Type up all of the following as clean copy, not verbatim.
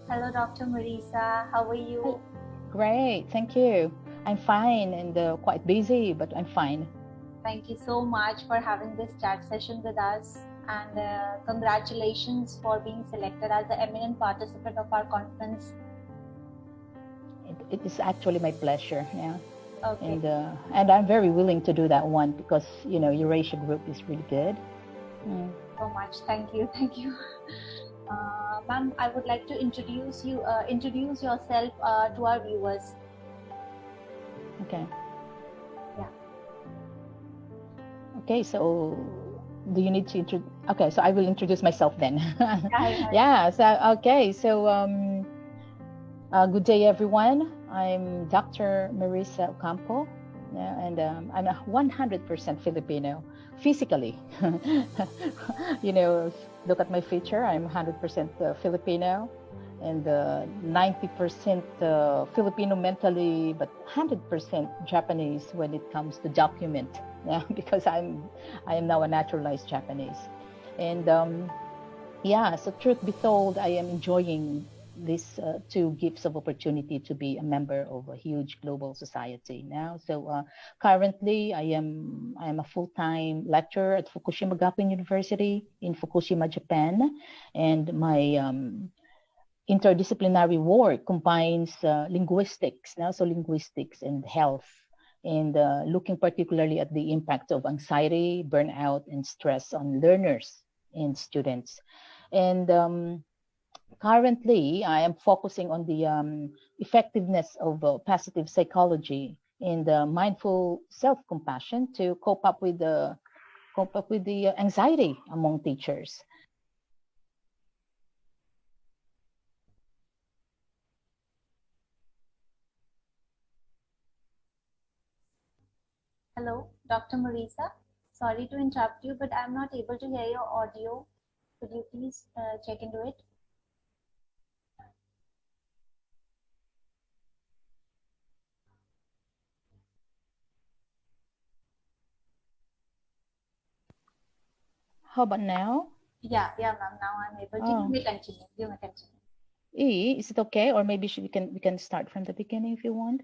Hello, Dr. Merissa. How are Hi. you? Great, thank you. I'm fine and quite busy, but I'm fine. Thank you so much for having this chat session with us. And congratulations for being selected as the eminent participant of our conference. It is actually my pleasure. Yeah, Okay. and I'm very willing to do that one because Eurasia group is really good. Mm. So much. Thank you. Thank you. Ma'am, I would like to introduce yourself to our viewers. Okay. Yeah. Okay. So, do you need to introduce? Okay. So I will introduce myself then. Yeah. Yeah. So okay. So good day, everyone. I'm Dr. Merissa Ocampo. Yeah, and I'm a 100% Filipino physically. Look at my feature. I'm 100% Filipino and 90% Filipino mentally, but 100% Japanese when it comes to document. Yeah, because I am now a naturalized Japanese. And yeah, so truth be told, I am enjoying these two gifts of opportunity to be a member of a huge global society now. So currently, I am a full-time lecturer at Fukushima Gakuen University in Fukushima, Japan, and my interdisciplinary work combines linguistics now, so linguistics and health, and looking particularly at the impact of anxiety, burnout, and stress on learners and students. And currently, I am focusing on the effectiveness of positive psychology and mindful self-compassion to cope up with the anxiety among teachers. Hello, Dr. Merissa. Sorry to interrupt you, but I'm not able to hear your audio. Could you please check into it? How about now? Yeah, ma'am. Now I'm able to. You Oh, may continue. You may continue. is it okay? Or maybe we can start from the beginning if you want.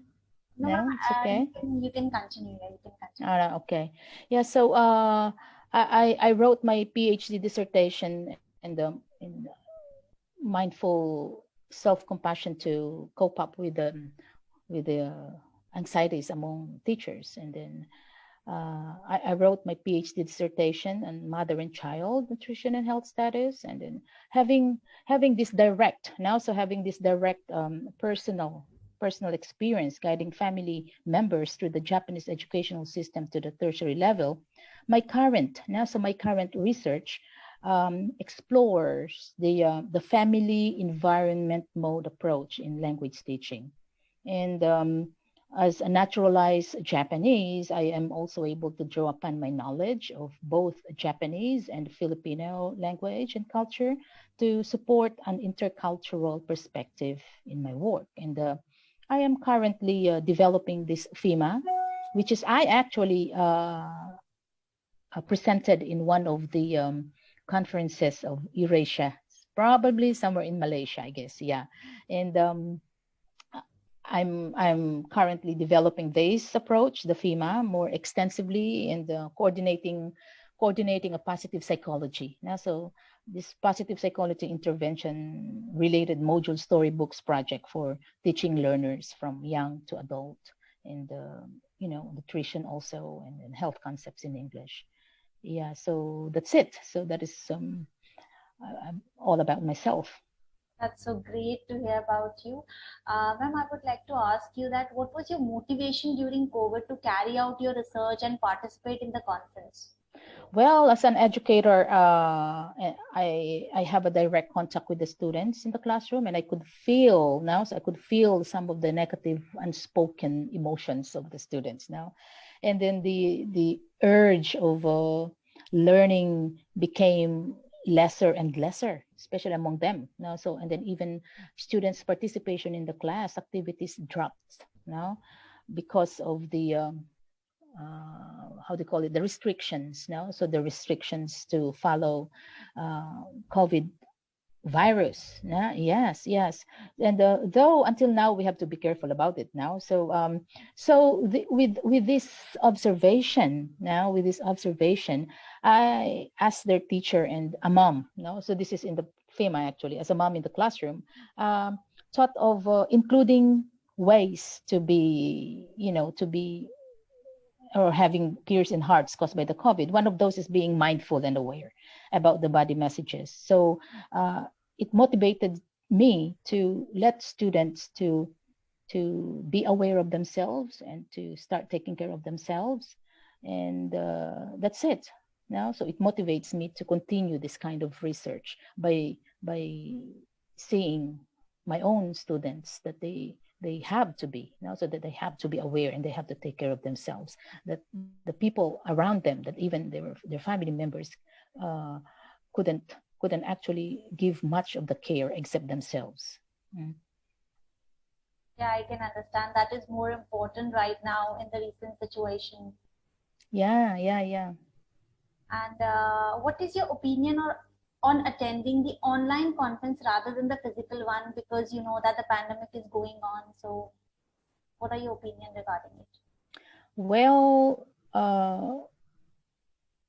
No, ma'am. No, it's okay. You can continue. Yeah, you can continue. Okay. Yeah. So I wrote my PhD dissertation in mindful self-compassion to cope up with the anxieties among teachers, and then I wrote my PhD dissertation on mother and child nutrition and health status, and then having this direct now, so having this direct personal experience guiding family members through the Japanese educational system to the tertiary level. My current research explores the family environment mode approach in language teaching, and as a naturalized Japanese, I am also able to draw upon my knowledge of both Japanese and Filipino language and culture to support an intercultural perspective in my work. And I am currently developing this FEMA, which is I actually presented in one of the conferences of Eurasia, probably somewhere in Malaysia, I guess. Yeah, and I'm currently developing this approach, the FEMA, more extensively, and coordinating a positive psychology. Now, so this positive psychology intervention related module storybooks project for teaching learners from young to adult, and nutrition also, and health concepts in English. Yeah, so that's it. So that is I'm all about myself. That's so great to hear about you. Ma'am, I would like to ask you that what was your motivation during COVID to carry out your research and participate in the conference? Well, as an educator, I have a direct contact with the students in the classroom, and I could feel now. So I could feel some of the negative, unspoken emotions of the students now, and then the urge of learning became lesser and lesser, especially among them. Now, so and then even students' participation in the class activities dropped now because of the how do you call it, the restrictions now, so the restrictions to follow COVID virus. Yeah, yes, yes. And though until now we have to be careful about it now. So with this observation now, with this observation, I asked their teacher and a mom. No, so this is in the FEMA actually, as a mom in the classroom, um, thought of including ways to be, to be or having tears in hearts caused by the COVID. One of those is being mindful and aware about the body messages. So it motivated me to let students to be aware of themselves and to start taking care of themselves, and that's it. Now, so it motivates me to continue this kind of research by seeing my own students that they have to be now, so that they have to be aware and they have to take care of themselves, that the people around them, that even their family members uh, couldn't actually give much of the care except themselves. Mm. Yeah, I can understand that is more important right now in the recent situation. Yeah, yeah, yeah. And what is your opinion on attending the online conference rather than the physical one? Because you know that the pandemic is going on. So, what are your opinion regarding it? Well,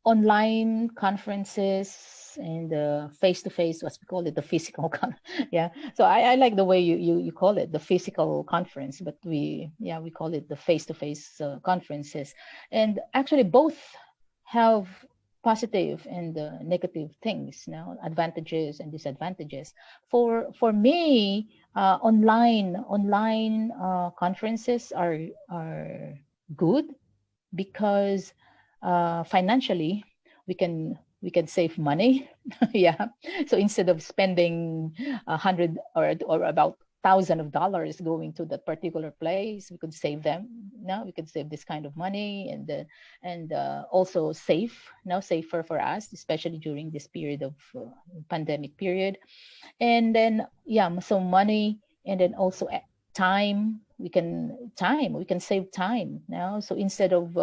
online conferences and face-to-face, as we call it, the physical yeah. So I like the way you call it the physical conference, but we call it the face-to-face conferences. And actually both have positive and negative things now, advantages and disadvantages. For me, online conferences are good because financially we can save money. Yeah, so instead of spending 100 or about $1,000 going to that particular place, we could save them. Now we could save this kind of money, and also safe, now safer for us, especially during this period of pandemic period. And then yeah, so money, and then also time. We can save time now. So instead of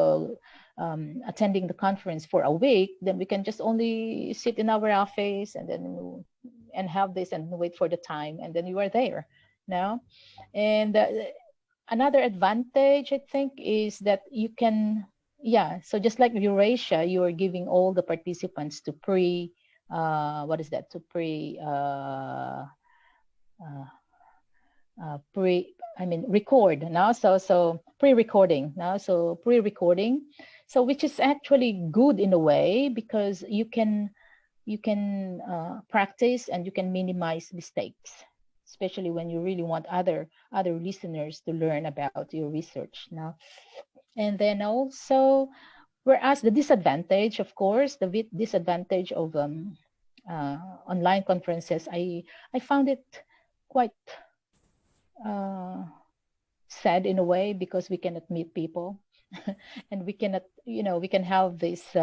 attending the conference for a week, then we can just only sit in our office and have this and wait for the time, and then you are there now. And another advantage, I think, is that you can, yeah, so just like Eurasia, you are giving all the participants to what is that, to uh, record now. So pre-recording now, so pre-recording, so which is actually good in a way, because you can practice and you can minimize mistakes, especially when you really want other listeners to learn about your research now. And then also, whereas the disadvantage, of course, the disadvantage of online conferences, I found it quite uh, sad in a way, because we cannot meet people. And we cannot, we can have this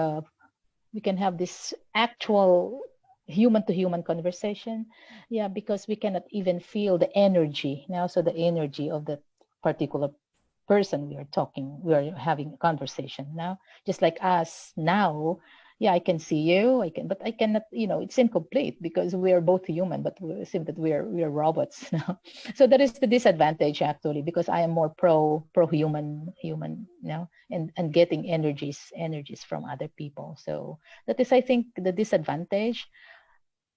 actual human to human conversation. Yeah, because we cannot even feel the energy now, so the energy of the particular person we are having a conversation now, just like us now. Yeah, I can see you, but I cannot, it's incomplete because we are both human, but we seem that we are robots now. So that is the disadvantage actually, because I am more pro human now, and getting energies from other people. So that is, I think, the disadvantage.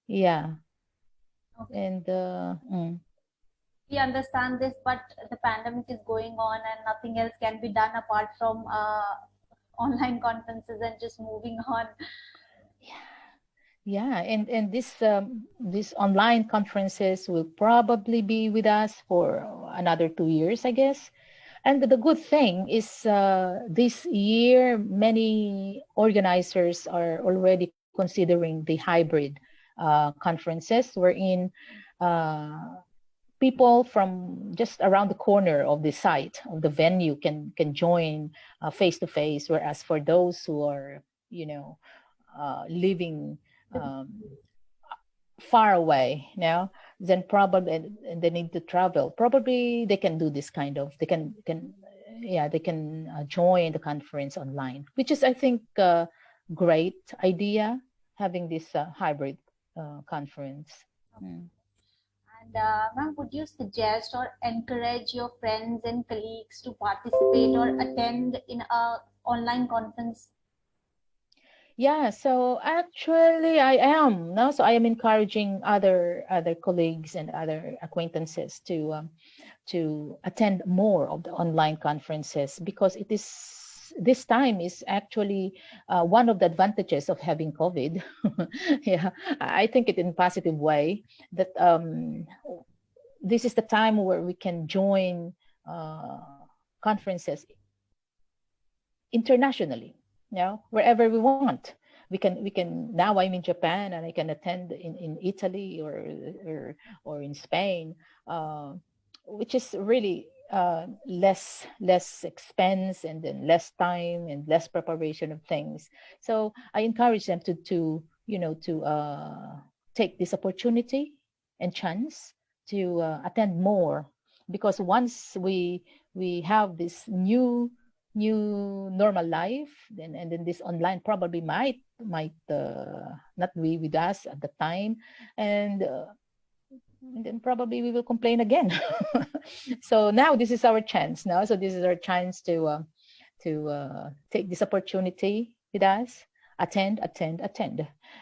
Yeah. Okay. And We understand this, but the pandemic is going on and nothing else can be done apart from online conferences and just moving on. yeah, and this online conferences will probably be with us for another 2 years, I guess. And the good thing is, this year many organizers are already considering the hybrid conferences, wherein uh, people from just around the corner of the site of the venue can join face to face, whereas for those who are, living um, far away now, then probably, and they need to travel, probably they can do this kind of, they can yeah, they can join the conference online, which is, I think, great idea, having this hybrid conference. Mm. And ma'am, would you suggest or encourage your friends and colleagues to participate or attend in a online conference? Yeah, so actually I am no, so I am encouraging other colleagues and other acquaintances to attend more of the online conferences, because it is this time is actually one of the advantages of having COVID. Yeah, I think it in positive way that this is the time where we can join conferences internationally, wherever we want. We can now, I'm in Japan and I can attend in Italy or in Spain, uh, which is really less expense, and then less time and less preparation of things. So I encourage them to take this opportunity and chance to attend more, because once we have this new normal life, then this online probably might not be with us at the time, and then probably we will complain again. So now this is our chance now, so this is our chance to take this opportunity with us, attend.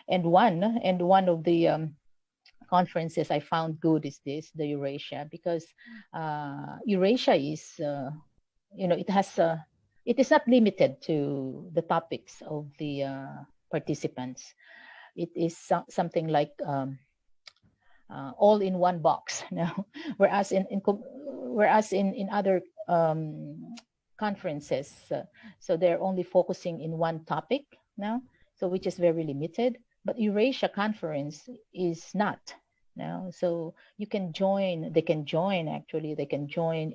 And one of the conferences I found good is the Eurasia, because Eurasia is it is not limited to the topics of the participants. It is something like all in one box now. Whereas in other conferences, so they're only focusing in one topic now, so which is very limited. But Eurasia conference is not now, so they can join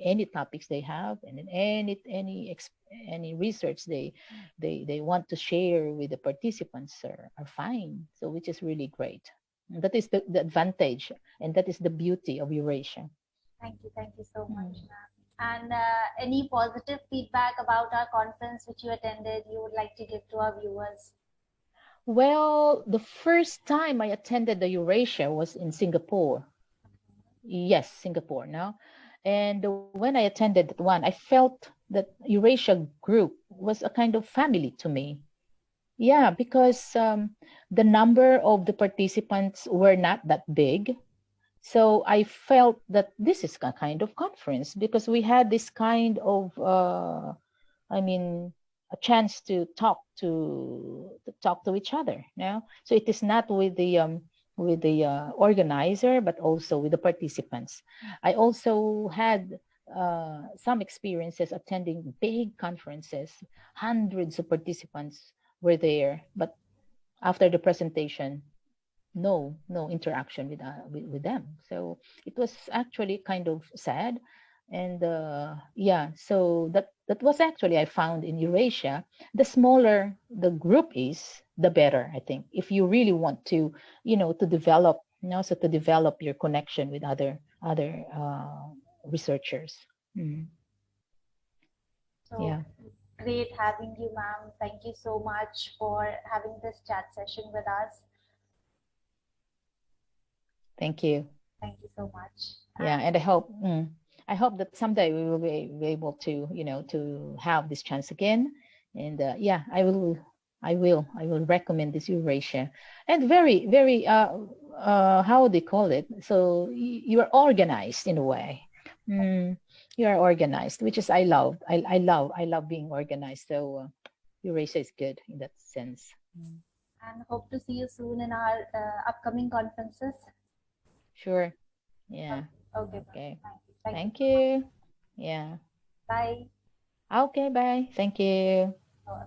any topics they have, and then any research they want to share with the participants are fine, so which is really great. And that is the advantage, and that is the beauty of Eurasia. Thank you so much, ma'am. And any positive feedback about our conference which you attended you would like to give to our viewers? Well, the first time I attended the Eurasia was in Singapore. Yes, Singapore now. And when I attended that one, I felt that Eurasia group was a kind of family to me. Yeah, because the number of the participants were not that big. So I felt that this is a kind of conference, because we had this kind of I mean, a chance to talk to each other now. So it is not with the organizer, but also with the participants. I also had some experiences attending big conferences. Hundreds of participants were there, but after the presentation, no interaction with them. So it was actually kind of sad. And yeah, so that was actually, I found in Eurasia, the smaller the group is, the better, I think, if you really want to develop, so to develop your connection with other researchers. Mm. So Yeah, great having you, ma'am. Thank you so much for having this chat session with us. thank you. Thank you so much. Yeah, and I hope that someday we will be able to have this chance again. And yeah, I will recommend this Eurasia. And very very how they call it, so you are organized in a way. mm, you are organized, which is I love being organized. So Eurasia is good in that sense. And hope to see you soon in our upcoming conferences. Sure. Yeah. Okay, ma'am. Okay. Thank you Thank so much. you. Yeah. Bye. Okay, bye. Thank you. Oh,